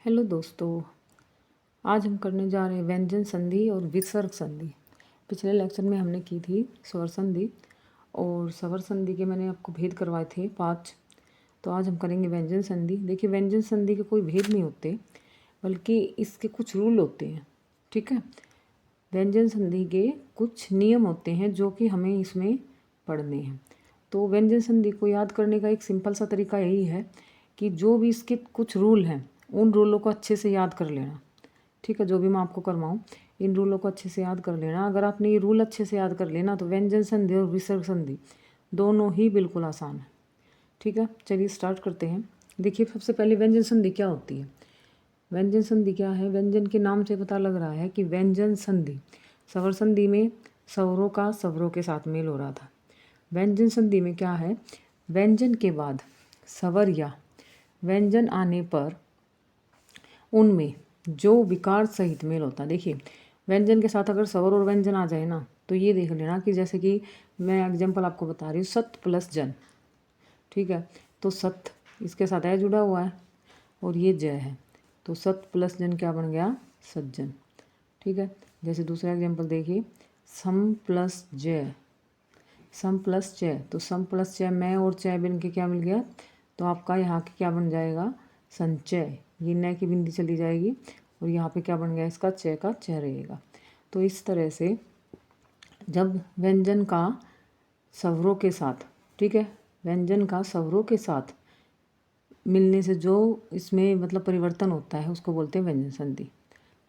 Hello दोस्तों, आज हम करने जा रहे हैं व्यंजन संधि और विसर्ग संधि। पिछले लेक्चर में हमने की थी स्वर संधि और स्वर संधि के मैंने आपको भेद करवाए थे 5। तो आज हम करेंगे व्यंजन संधि। देखिए, व्यंजन संधि के कोई भेद नहीं होते, बल्कि इसके कुछ रूल होते हैं। ठीक है, व्यंजन संधि के कुछ नियम होते हैं जो कि हमें इसमें पढ़ने हैं। तो व्यंजन संधि को याद करने का एक सिंपल सा तरीका यही है कि जो भी इसके कुछ रूल हैं उन रूलों को अच्छे से याद कर लेना। ठीक है, जो भी मैं आपको करवाऊँ इन रूलों को अच्छे से याद कर लेना। अगर आपने ये रूल अच्छे से याद कर लेना तो व्यंजन संधि और विसर्ग संधि दोनों ही बिल्कुल आसान है। ठीक है, चलिए स्टार्ट करते हैं। देखिए, सबसे पहले व्यंजन संधि क्या होती है। व्यंजन संधि क्या है? व्यंजन के नाम से पता लग रहा है कि व्यंजन संधि, स्वर संधि में स्वरों का स्वरों के साथ मेल हो रहा था। व्यंजन संधि में क्या है? व्यंजन के बाद स्वर या व्यंजन आने पर उनमें जो विकार सहित मेल होता है। देखिए, व्यंजन के साथ अगर स्वर और व्यंजन आ जाए ना, तो ये देख लेना कि जैसे कि मैं एग्जाम्पल आपको बता रही हूँ, सत प्लस जन। ठीक है, तो सत इसके साथ है जुड़ा हुआ है और ये जय है, तो सत प्लस जन क्या बन गया? सज्जन। ठीक है, जैसे दूसरा एग्जाम्पल देखिए, सम प्लस जय, सम प्लस चय, तो सम प्लस चय मैं और चय बन के क्या मिल गया? तो आपका यहाँ के क्या बन जाएगा? संचय। ये न की बिंदी चली जाएगी और यहाँ पे क्या बन गया? इसका चय का चय रहेगा। तो इस तरह से जब व्यंजन का स्वरों के साथ, ठीक है, व्यंजन का स्वरों के साथ मिलने से जो इसमें मतलब परिवर्तन होता है उसको बोलते हैं व्यंजन संधि।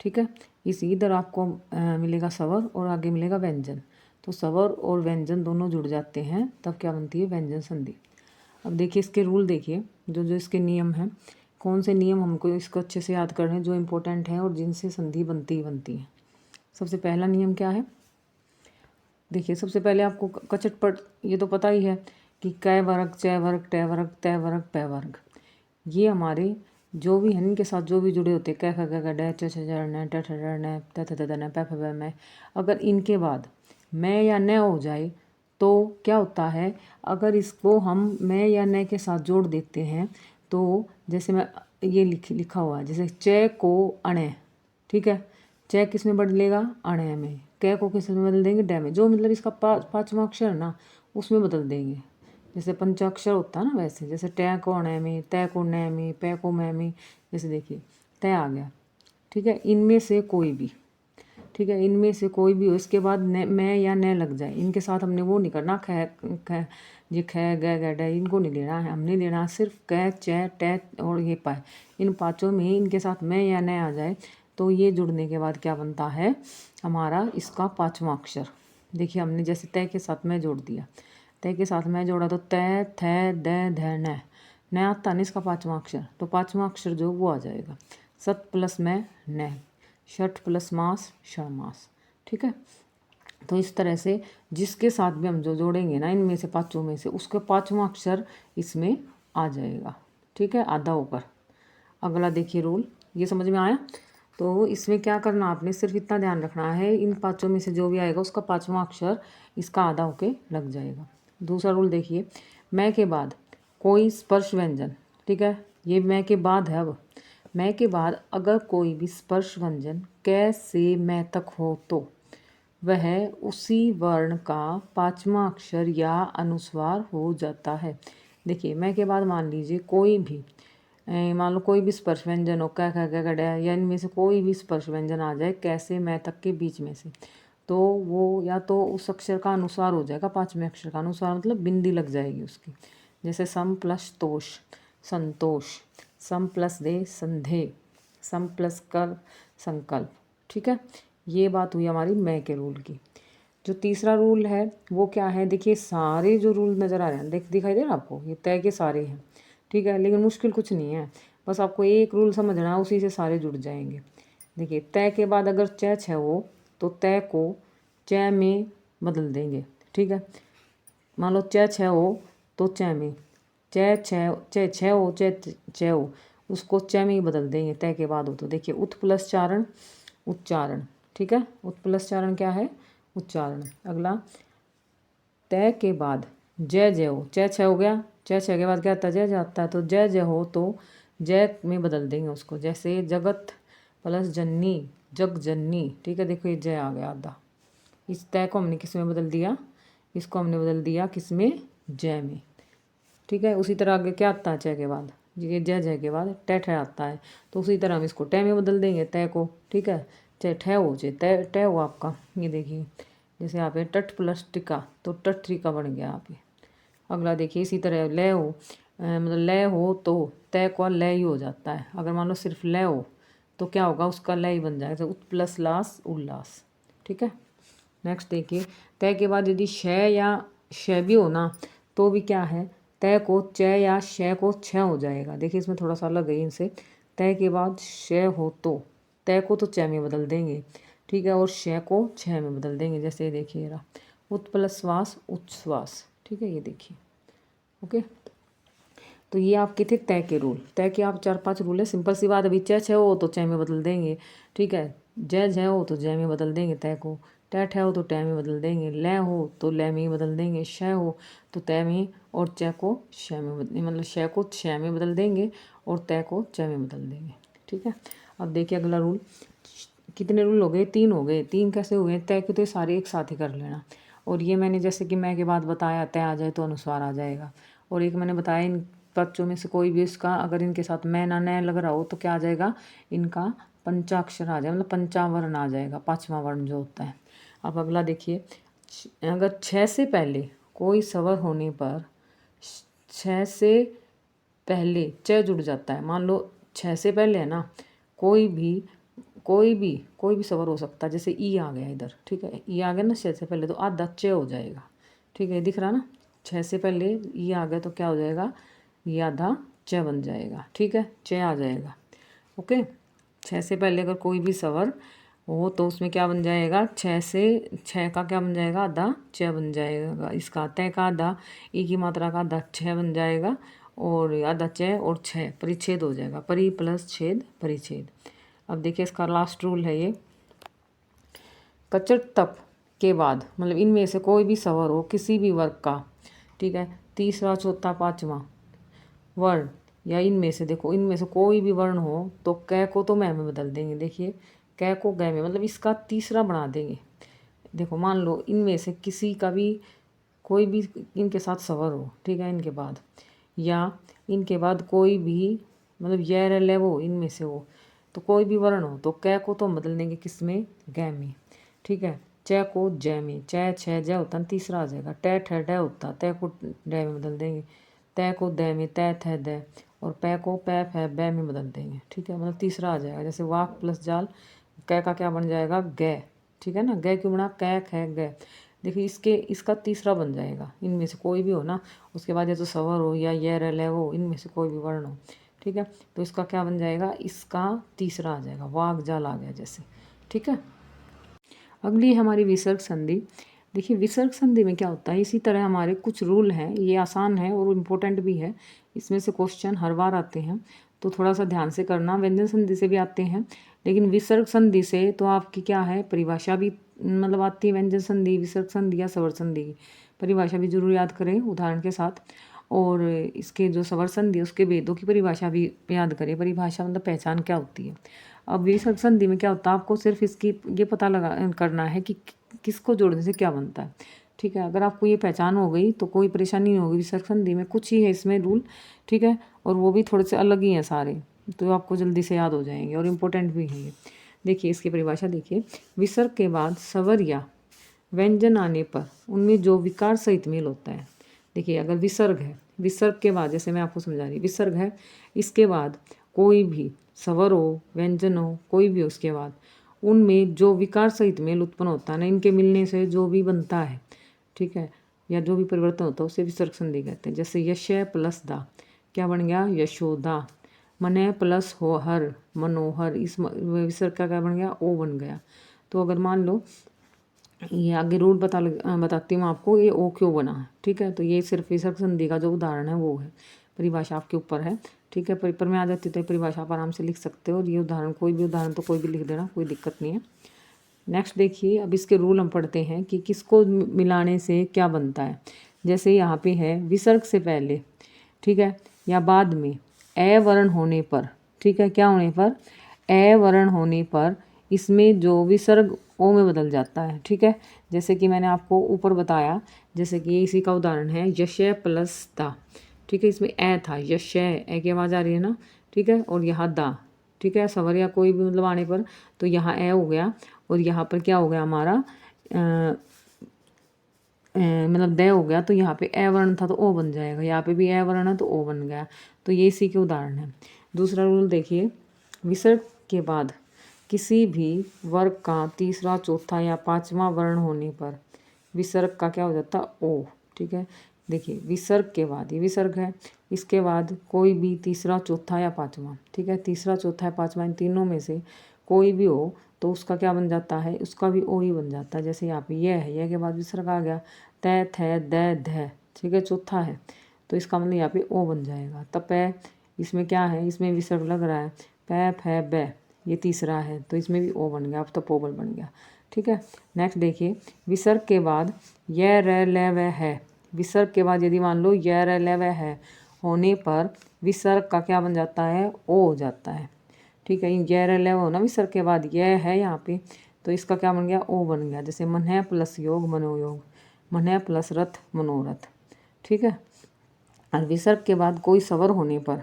ठीक है, इधर आपको मिलेगा स्वर और आगे मिलेगा व्यंजन, तो स्वर और व्यंजन दोनों जुड़ जाते हैं, तब क्या बनती है? व्यंजन संधि। अब देखिए इसके रूल, देखिए जो जो इसके नियम हैं, कौन से नियम हमको इसको अच्छे से याद करने हैं जो इम्पोर्टेंट हैं और जिनसे संधि बनती है। सबसे पहला नियम क्या है? देखिए, सबसे पहले आपको कचटपट ये तो पता ही है कि कै वर्ग, चय वर्ग, टय वर्ग, तय वर्ग, पै वर्ग, ये हमारे जो भी हैं इनके साथ जो भी जुड़े होते हैं, कै ख ग डै च छ ज न ट ठ ड न त थ द न पै फ ब मैं, अगर इनके बाद मैं या न हो जाए तो क्या होता है? अगर इसको हम मैं या न के साथ जोड़ देते हैं तो जैसे मैं ये लिखा हुआ है, जैसे च को अणे, ठीक है, च किस में बदलेगा? अणे में। कै को किस में बदल देंगे? डै में। जो मतलब इसका पाँचवा अक्षर ना उसमें बदल देंगे, जैसे पंचाक्षर होता है ना, वैसे जैसे टै को अणे में, तय को न में, पै को मै में, जैसे देखिए तय आ गया। ठीक है, इनमें से कोई भी, ठीक है, इनमें से कोई भी हो, इसके बाद न मैं या न लग जाए, इनके साथ हमने वो नहीं करना ख ये ख ग डै, इनको नहीं लेना है, हमने लेना सिर्फ कै च टै और ये पाए। इन पाँचों में इनके साथ मैं या न आ जाए तो ये जुड़ने के बाद क्या बनता है हमारा? इसका पाँचवा अक्षर। देखिए, हमने जैसे तय के साथ मैं जोड़ दिया, तय के साथ मैं जोड़ा तो तय थ द ध न आता नहीं इसका पाँचवा अक्षर, तो पाँचवा अक्षर जो वो आ जाएगा सत प्लस मैं न, षठ प्लस मास षणमास। ठीक है, तो इस तरह से जिसके साथ भी हम जो जोड़ेंगे ना इनमें से पाँचों में से, उसका पाँचवा अक्षर इसमें आ जाएगा। ठीक है, आधा होकर। अगला देखिए रूल, ये समझ में आया? तो इसमें क्या करना, आपने सिर्फ इतना ध्यान रखना है, इन पाँचों में से जो भी आएगा उसका पाँचवा अक्षर इसका आधा होके लग जाएगा। दूसरा रूल देखिए, मैं के बाद कोई स्पर्श व्यंजन, ठीक है, ये मैं के बाद है। अब मैं के बाद अगर कोई भी स्पर्श व्यंजन कै से मैं तक हो तो वह उसी वर्ण का पाँचवा अक्षर या अनुस्वार हो जाता है। देखिए, मैं के बाद मान लीजिए कोई भी मान लो कोई भी स्पर्श व्यंजन हो, कै ख ग डै, या इनमें से कोई भी स्पर्श व्यंजन आ जाए कैसे मैं तक के बीच में से, तो वो या तो उस अक्षर का अनुस्वार हो जाएगा, पाँचवें अक्षर का अनुस्वार मतलब बिंदी लग जाएगी उसकी। जैसे सम प्लस तोष संतोष, सम प्लस दे संधे, सम प्लस कर संकल्प। ठीक है, ये बात हुई हमारी मैं के रूल की। जो तीसरा रूल है वो क्या है? देखिए, सारे जो रूल नज़र आ रहे हैं, दिखाई दे रहा है आपको, ये तय के सारे हैं। ठीक है, लेकिन मुश्किल कुछ नहीं है, बस आपको एक रूल समझना, उसी से सारे जुड़ जाएंगे। देखिए, तय के बाद अगर च छ हो तो तय को च में बदल देंगे। ठीक है, मान लो च छ हो तो च में, छ हो च हो, उसको च में ही बदल देंगे तय के बाद हो तो। देखिए, उत प्लस चारण उच्चारण। ठीक है, उत प्लस चारण क्या है? उच्चारण। अगला, तय के बाद जय जय हो, च छ हो गया, च छ के बाद क्या आता है? जय जाता है, तो जय जय हो तो जय में बदल देंगे उसको। जैसे जगत प्लस जननी, जग जननी, ठीक है। देखो ये जय आ गया आधा। इस तय को हमने किस में बदल दिया, इसको हमने बदल दिया किस में, जय में, ठीक है। उसी तरह आगे क्या आता है च के बाद, ये जय जय के बाद ट ठह आता है, तो उसी तरह हम इसको ट में बदल देंगे तय को, ठीक है। चाहे ठह हो चाहे तय, ट हो आपका। ये देखिए जैसे यहाँ पे टट प्लस टिका तो टट त्रिका बन गया यहाँ पे। अगला देखिए इसी तरह लय हो, मतलब लय हो तो तय का लय ही हो जाता है। अगर मान लो सिर्फ लय हो तो क्या होगा, उसका लय ही बन जाएगा, उत प्लस लास उल्लास, ठीक है। नेक्स्ट देखिए तय के बाद यदि श या श भी हो ना तो भी क्या है, तय को च या श को छ हो जाएगा। देखिए इसमें थोड़ा सा अलग है इनसे। तय के बाद श हो तो तय को तो च में बदल देंगे, ठीक है, और श को छ में बदल देंगे। जैसे ये देखिए रहा उत प्लस श्वास उच्छ्वास, ठीक है। ये देखिए ओके। तो ये आपके थे तय के रूल। तय के आप 4-5 रूल है, सिंपल सी बात। अभी च हो तो च में बदल देंगे, ठीक है। जय हो तो जय में बदल देंगे तय को। ट हो तो ट में बदल देंगे। ल हो तो ल में ही बदल देंगे। श हो तो तय में, और च को श में मतलब श को छ में बदल देंगे और तय को च में बदल देंगे, ठीक है। अब देखिए अगला रूल। कितने रूल हो गए, 3 हो गए। 3 कैसे हुए, तय के तो सारे एक साथ ही कर लेना। और ये मैंने जैसे कि मैं के बाद बताया तय आ जाए तो अनुस्वार आ जाएगा। और एक मैंने बताया इन बच्चों में से कोई भी इसका अगर इनके साथ मैं ना नय लग रहा हो तो क्या आ जाएगा, इनका पंचाक्षर आ जाएगा, मतलब पंचावर्ण आ जाएगा, 5वां वर्ण जो होता है। अब अगला देखिए, अगर 6 से पहले कोई स्वर होने पर 6 से पहले च जुड़ जाता है। मान लो 6 से पहले है ना, कोई भी स्वर हो सकता है। जैसे ई आ गया इधर, ठीक है, ई आ गया ना 6 से पहले तो आधा च हो जाएगा, ठीक है। दिख रहा ना, 6 से पहले ई आ गया तो क्या हो जाएगा, ये आधा च बन जाएगा, ठीक है, च आ जाएगा, ओके। 6 से पहले अगर कोई भी स्वर हो तो उसमें क्या बन जाएगा, 6 से 6 का क्या बन जाएगा, आधा च बन जाएगा। इसका तय का आधा, ई की मात्रा का आधा छ बन जाएगा, और आधा च और छ परिच्छेद हो जाएगा, परि प्लस छेद परिच्छेद। अब देखिए इसका लास्ट रूल है ये, कचट तप के बाद मतलब इनमें से कोई भी स्वर हो किसी भी वर्ग का, ठीक है, तीसरा चौथा पाँचवा वर्ण या इनमें से, देखो इनमें से कोई भी वर्ण हो तो क को तो मैं में बदल देंगे। देखिए क को ग में, मतलब इसका तीसरा बना देंगे। देखो मान लो इनमें से किसी का भी कोई भी इनके साथ स्वर हो, ठीक है, इनके बाद या इनके बाद कोई भी मतलब य र ल वो इनमें से हो, तो कोई भी वर्ण हो तो क को तो हम बदल देंगे किस में, ग में, ठीक है। च को ज में, च छ ज होता तीसरा आ जाएगा। ट ठ ड होता तय को ड में बदल देंगे। तय को द में, तय थ द, और पै को पै फै बै में बदल देंगे, ठीक है, मतलब तीसरा आ जाएगा। जैसे वाक प्लस जाल, क का क्या बन जाएगा, ग, ठीक है ना। ग क्यों बना, क ख ग। देखिए इसका तीसरा बन जाएगा, इनमें से कोई भी हो ना, उसके बाद या तो स्वर हो या य र ल हो, इनमें से कोई भी वर्ण हो, ठीक है, तो इसका क्या बन जाएगा, इसका तीसरा आ जाएगा, वाक जाल आ गया जैसे, ठीक है। अगली हमारी विसर्ग संधि। देखिए विसर्ग संधि में क्या होता है, इसी तरह हमारे कुछ रूल हैं, ये आसान है और इम्पोर्टेंट भी है। इसमें से क्वेश्चन हर बार आते हैं तो थोड़ा सा ध्यान से करना। व्यंजन संधि से भी आते हैं, लेकिन विसर्ग संधि से तो आपकी क्या है, परिभाषा भी मतलब आती है। व्यंजन संधि, विसर्ग संधि या स्वर संधि की परिभाषा भी जरूर याद करें उदाहरण के साथ। और इसके जो स्वर संधि उसके भेदों की परिभाषा भी याद करें। परिभाषा मतलब पहचान क्या होती है। अब विसर्ग संधि में क्या होता है, आपको सिर्फ इसकी ये पता लगा करना है कि किसको जोड़ने से क्या बनता है, ठीक है। अगर आपको ये पहचान हो गई तो कोई परेशानी नहीं होगी। विसर्ग संधि में कुछ ही है इसमें रूल, ठीक है, और वो भी थोड़े से अलग ही हैं सारे, तो आपको जल्दी से याद हो जाएंगे और इम्पोर्टेंट भी हैं ये। देखिए इसकी परिभाषा देखिए, विसर्ग के बाद स्वर या व्यंजन आने पर उनमें जो विकार सहित मेल होता है। देखिए अगर विसर्ग है, विसर्ग के बाद जैसे मैं आपको समझा रही, विसर्ग है, इसके बाद कोई भी स्वर हो व्यंजन हो कोई भी हो, उसके बाद उनमें जो विकार सहित मेल उत्पन्न होता है ना, इनके मिलने से जो भी बनता है, ठीक है, या जो भी परिवर्तन होता है उसे विसर्ग संधि कहते हैं। जैसे यश प्लस दा क्या बन गया, यशोदा। मन प्लस हो हर मनोहर, इस विसर्ग का क्या बन गया, ओ बन गया। तो अगर मान लो ये आगे रूल बताती हूँ आपको, ये ओ क्यों बना है, ठीक है। तो ये सिर्फ विसर्ग संधि का जो उदाहरण है वो है, परिभाषा आपके ऊपर है, ठीक है। पेपर में आ जाती तो परिभाषा आप आराम से लिख सकते हो, और ये उदाहरण कोई भी उदाहरण तो कोई भी लिख देना, कोई दिक्कत नहीं है। नेक्स्ट देखिए, अब इसके रूल हम पढ़ते हैं कि किसको मिलाने से क्या बनता है। जैसे यहाँ पे है विसर्ग से पहले, ठीक है, या बाद में ए वर्ण होने पर, ठीक है, क्या होने पर, ए वर्ण होने पर इसमें जो विसर्ग ओ में बदल जाता है, ठीक है। जैसे कि मैंने आपको ऊपर बताया, जैसे कि इसी का उदाहरण है यशय प्लस दा, ठीक है, इसमें ए था, यशय ए की आवाज़ आ रही है ना, ठीक है, और यहाँ दा, ठीक है, सवर या कोई भी मतलब आने पर तो यहाँ ए हो गया, और यहाँ पर क्या हो गया हमारा मतलब द हो गया, तो यहाँ पे ए वर्ण था तो ओ बन जाएगा, यहाँ पे भी ए वर्ण है तो ओ बन गया। तो ये इसी के उदाहरण है। दूसरा रूल देखिए, विसर्ग के बाद किसी भी वर्ग का तीसरा, चौथा या पांचवा वर्ण होने पर विसर्ग का क्या हो जाता, ओ, ठीक है। देखिए विसर्ग के बाद, ये विसर्ग है, इसके बाद कोई भी तीसरा, चौथा या पांचवा, ठीक है, तीसरा, चौथा या पांचवा इन तीनों में से कोई भी हो तो उसका क्या बन जाता है, उसका भी ओ ही बन जाता है। जैसे यहाँ पे यह है, यह के बाद विसर्ग आ गया, तय, थ, द, ध, ठीक है, चौथा है तो इसका मतलब यहाँ पे ओ बन जाएगा। तब पै, इसमें क्या है, इसमें विसर्ग लग रहा है, पै, फै, बै, ये तीसरा है तो इसमें भी ओ बन गया, अब तो पोबल बन गया, ठीक है। नेक्स्ट देखिए, विसर्ग के बाद य, र, ल, व, है, विसर्ग के बाद यदि मान लो य, र, ल, व, है होने पर विसर्ग का क्या बन जाता है, ओ हो जाता है, ठीक है। य, र, ल होना विसर्ग के बाद, यह है यहाँ पे तो इसका क्या बन गया, ओ बन गया। जैसे मन है प्लस योग, मनोयोग, मन है प्लस रथ, मनोरथ, ठीक है। और विसर्ग के बाद कोई सवर होने पर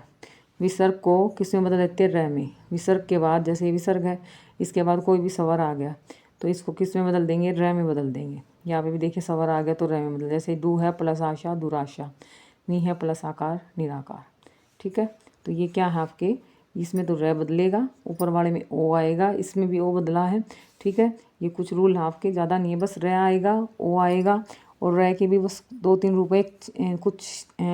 विसर्ग को किस में बदल देते हैं, र में। विसर्ग के बाद जैसे ये विसर्ग है, इसके बाद कोई भी सवर आ गया तो इसको किस में बदल देंगे, र में बदल देंगे। यहाँ पे भी देखिए सवर आ गया तो र में बदल, जैसे दू है प्लस आशा, दुराशा, नी है प्लस आकार, निराकार, ठीक है। तो ये क्या है आपके, इसमें तो र बदलेगा, ऊपर वाले में ओ आएगा, इसमें भी ओ बदला है, ठीक है। ये कुछ रूल है आपके, ज़्यादा नहीं है, बस र आएगा, ओ आएगा, और र के भी बस 2-3 रुपए कुछ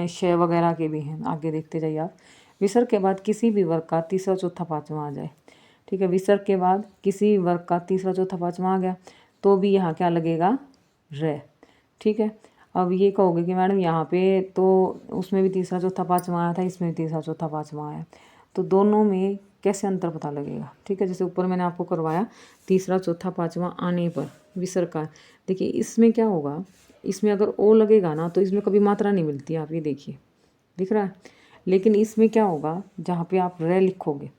शय वगैरह के भी हैं, आगे देखते जाइए आप। विसर्ग के बाद किसी भी वर्ग का तीसरा, चौथा, पाँचवा आ जाए, ठीक है। विसर्ग के बाद किसी भी वर्ग का तीसरा, चौथा, पाँचवा आ गया तो भी यहाँ क्या लगेगा, र, ठीक है। अब ये कहोगे कि मैडम यहाँ पे तो उसमें भी तीसरा, चौथा, पाँचवा आया था, इसमें भी तीसरा, चौथा, पाँचवा आया, तो दोनों में कैसे अंतर पता लगेगा, ठीक है। जैसे ऊपर मैंने आपको करवाया तीसरा, चौथा, पाँचवा आने पर विसर्ग का, देखिए इसमें क्या होगा, इसमें अगर ओ लगेगा ना तो इसमें कभी मात्रा नहीं मिलती, आप ये देखिए, दिख रहा है। लेकिन इसमें क्या होगा, जहाँ पे आप र लिखोगे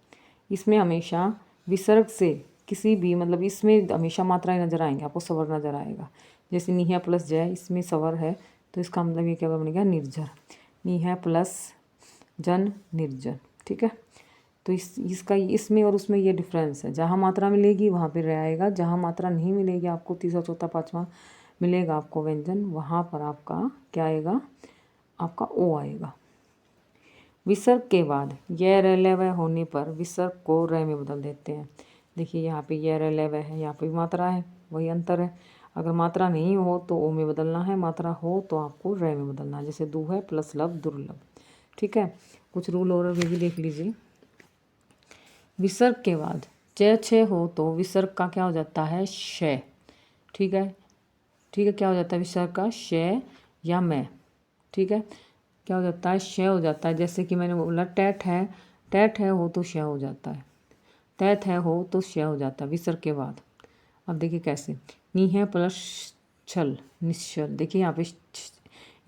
इसमें हमेशा विसर्ग से किसी भी मतलब इसमें हमेशा मात्राएं नजर आएंगे, आपको सवर नजर आएगा। जैसे निहा प्लस जय, इसमें सवर है तो इसका मतलब ये क्या बनेगा, निर्जर, निहा प्लस जन, निर्जन, ठीक है। तो इसका इसमें और उसमें ये डिफरेंस है, जहाँ मात्रा मिलेगी वहाँ पे रह आएगा, जहाँ मात्रा नहीं मिलेगी आपको तीसरा, चौथा, पाँचवा मिलेगा आपको व्यंजन, वहाँ पर आपका क्या आएगा, आपका ओ आएगा। विसर्ग के बाद य, र, ल, व होने पर विसर्ग को र में बदल देते हैं। देखिए यहाँ पे य, र, ल, व है, यहाँ पे भी मात्रा है, वही अंतर है। अगर मात्रा नहीं हो तो ओ में बदलना है, मात्रा हो तो आपको र में बदलना है। जैसे दू है प्लस लब, दुर्लभ, ठीक है। कुछ रूल और भी देख लीजिए। विसर्ग के बाद च, छ हो तो विसर्ग का क्या हो जाता है, श, ठीक है, ठीक है। क्या हो जाता है विसर्ग का, श या मैं, ठीक है, क्या हो जाता है, श हो जाता है। जैसे कि मैंने बोला टैट है, टैट है हो तो श हो जाता है, तैत है हो तो श हो जाता है विसर्ग के बाद। अब देखिए कैसे, नी है प्लस छल, निश्चल, देखिए यहाँ पे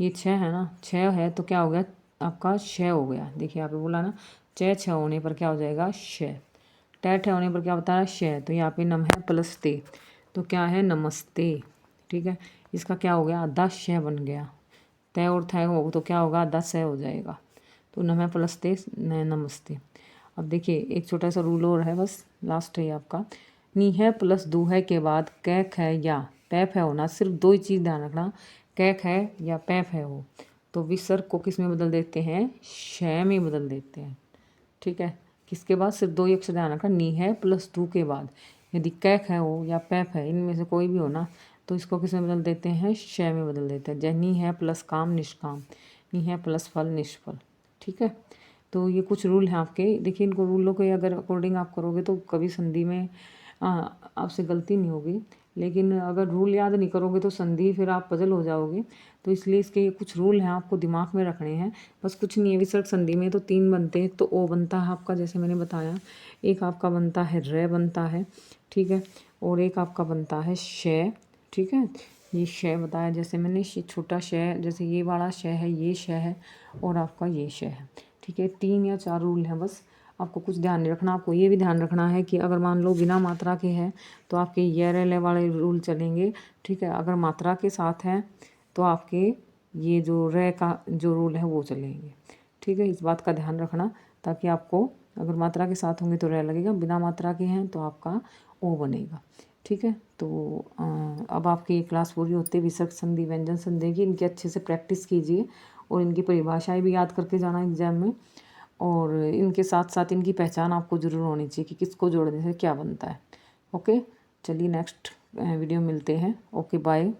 ये छ है ना, छ है तो क्या हो गया आपका, श हो गया। देखिए यहाँ पे बोला ना, छ होने पर क्या हो जाएगा, श, टैट है होने पर क्या बता रहा है, श, तो यहाँ पे नम है प्लस ते तो क्या है, नमस्ते, ठीक है। इसका क्या हो गया, आधा श बन गया, तय और थ हो तो क्या होगा, आधा स हो जाएगा, तो नमः प्लस ते नमस्ते। अब देखिए एक छोटा सा रूल और है, बस लास्ट है आपका, नी है प्लस दू है के बाद कैक है या पैफ है होना, सिर्फ दो ही चीज़ ध्यान रखना, कैक है या पैफ है हो तो विसर्ग को किस में बदल देते हैं, श में बदल देते हैं, ठीक है। किसके बाद, सिर्फ दो ही अक्षर ध्यान रखना, नी है प्लस दू के बाद यदि कैक है हो या पैफ है, इनमें से कोई भी हो ना तो इसको किस में बदल देते हैं, श में बदल देते हैं। जैसे नी है प्लस काम, निष्काम, नी है प्लस फल, निष्फल, ठीक है। तो ये कुछ रूल हैं आपके, देखिए इनको रूलों के अगर अकॉर्डिंग आप करोगे तो कभी संधि में आपसे गलती नहीं होगी, लेकिन अगर रूल याद नहीं करोगे तो संधि फिर आप पजल हो जाओगे। तो इसलिए इसके ये कुछ रूल हैं आपको दिमाग में रखने हैं, बस कुछ नहीं है। विसर्ग संधि में तो 3 बनते हैं, तो ओ बनता है आपका, जैसे मैंने बताया, एक आपका बनता है र बनता है, ठीक है, और एक आपका बनता है श, ठीक है। ये श बताया, जैसे मैंने छोटा श, जैसे ये वाला श है, ये श है, और आपका ये श है, ठीक है, 3 या 4 रूल हैं बस, आपको कुछ ध्यान नहीं रखना। आपको ये भी ध्यान रखना है कि अगर मान लो बिना मात्रा के हैं तो आपके ये रले वाले रूल चलेंगे, ठीक है। अगर मात्रा के साथ हैं तो आपके ये जो रे का जो रूल है वो चलेंगे, ठीक है। इस बात का ध्यान रखना ताकि आपको अगर मात्रा के साथ होंगे तो रे लगेगा, बिना मात्रा के हैं तो आपका ओ बनेगा, ठीक है। तो अब आपकी ये क्लास पूरी होती है विसर्ग संधि व्यंजन संधि की। इनकी अच्छे से प्रैक्टिस कीजिए और इनकी परिभाषाएं भी याद करके जाना एग्जाम में, और इनके साथ साथ इनकी पहचान आपको ज़रूर होनी चाहिए कि किसको जोड़ने से क्या बनता है। ओके, चलिए नेक्स्ट वीडियो मिलते हैं। Okay, bye.